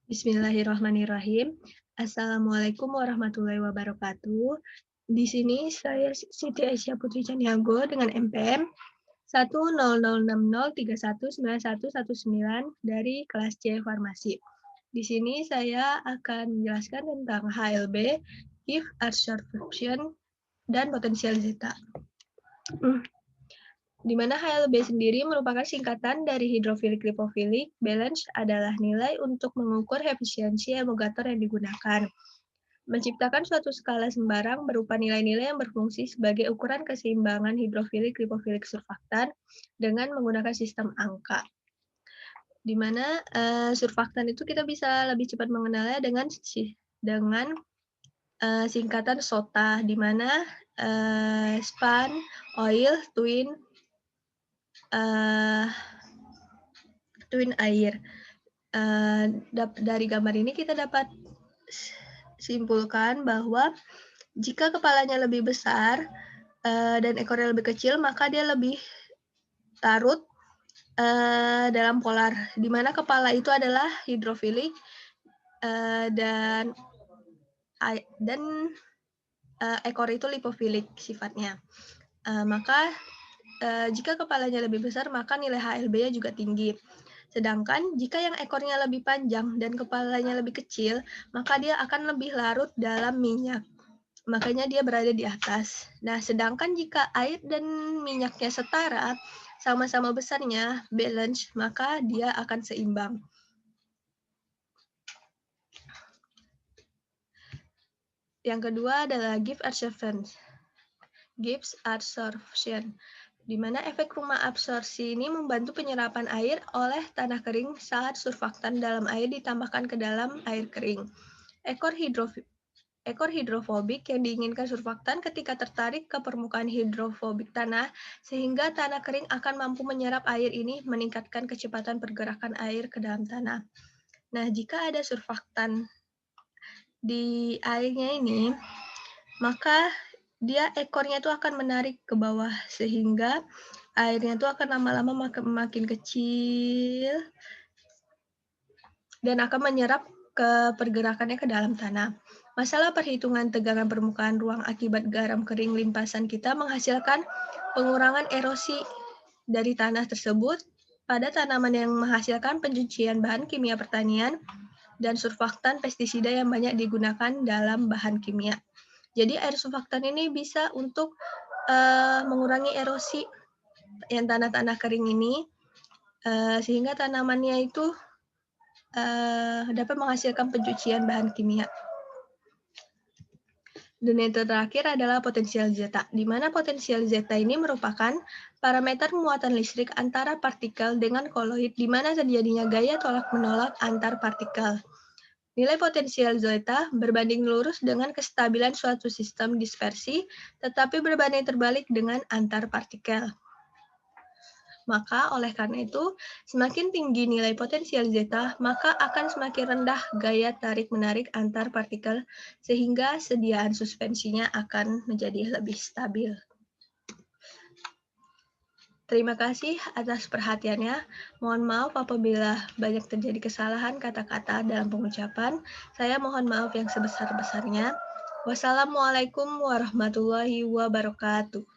Bismillahirrahmanirrahim. Assalamualaikum warahmatullahi wabarakatuh. Di sini saya Siti Aisyah Putri Caniago dengan MPM 10060319119 dari kelas C Farmasi. Di sini saya akan menjelaskan tentang HLB, Gift Absorption, dan potensial zeta. Di mana HLB sendiri merupakan singkatan dari hydrophilic lipophilic balance adalah nilai untuk mengukur efisiensi emulgator yang digunakan. Menciptakan suatu skala sembarang berupa nilai-nilai yang berfungsi sebagai ukuran keseimbangan hidrofilik lipofilik surfaktan dengan menggunakan sistem angka. Di mana surfaktan itu kita bisa lebih cepat mengenalnya dengan singkatan SOTA, di mana span, oil, twin air. Dari gambar ini kita dapat simpulkan bahwa jika kepalanya lebih besar dan ekornya lebih kecil, maka dia lebih larut dalam polar, di mana kepala itu adalah hidrofilik dan ekor itu lipofilik sifatnya. Maka jika kepalanya lebih besar, maka nilai HLB-nya juga tinggi. Sedangkan jika yang ekornya lebih panjang dan kepalanya lebih kecil, maka dia akan lebih larut dalam minyak. Makanya dia berada di atas. Nah, sedangkan jika air dan minyaknya setara, sama-sama besarnya, balance, maka dia akan seimbang. Yang kedua adalah Gibbs adsorption, di mana efek rumah absorpsi ini membantu penyerapan air oleh tanah kering saat surfaktan dalam air ditambahkan ke dalam air kering. Ekor hidrofobik yang diinginkan surfaktan ketika tertarik ke permukaan hidrofobik tanah, sehingga tanah kering akan mampu menyerap air ini, meningkatkan kecepatan pergerakan air ke dalam tanah. Nah, jika ada surfaktan di airnya ini, maka dia ekornya itu akan menarik ke bawah, sehingga airnya itu akan lama-lama makin kecil dan akan menyerap ke pergerakannya ke dalam tanah. Masalah perhitungan tegangan permukaan ruang akibat garam kering limpasan kita menghasilkan pengurangan erosi dari tanah tersebut pada tanaman yang menghasilkan pencucian bahan kimia pertanian dan surfaktan pestisida yang banyak digunakan dalam bahan kimia. Jadi air surfaktan ini bisa untuk mengurangi erosi yang tanah-tanah kering ini, sehingga tanamannya itu dapat menghasilkan pencucian bahan kimia. Dan yang terakhir adalah potensial zeta, di mana potensial zeta ini merupakan parameter muatan listrik antara partikel dengan koloid, di mana terjadinya gaya tolak-menolak antar partikel. Nilai potensial zeta berbanding lurus dengan kestabilan suatu sistem dispersi, tetapi berbanding terbalik dengan antar partikel. Maka oleh karena itu, semakin tinggi nilai potensial zeta, maka akan semakin rendah gaya tarik-menarik antar partikel, sehingga sediaan suspensinya akan menjadi lebih stabil. Terima kasih atas perhatiannya. Mohon maaf apabila banyak terjadi kesalahan kata-kata dalam pengucapan. Saya mohon maaf yang sebesar-besarnya. Wassalamualaikum warahmatullahi wabarakatuh.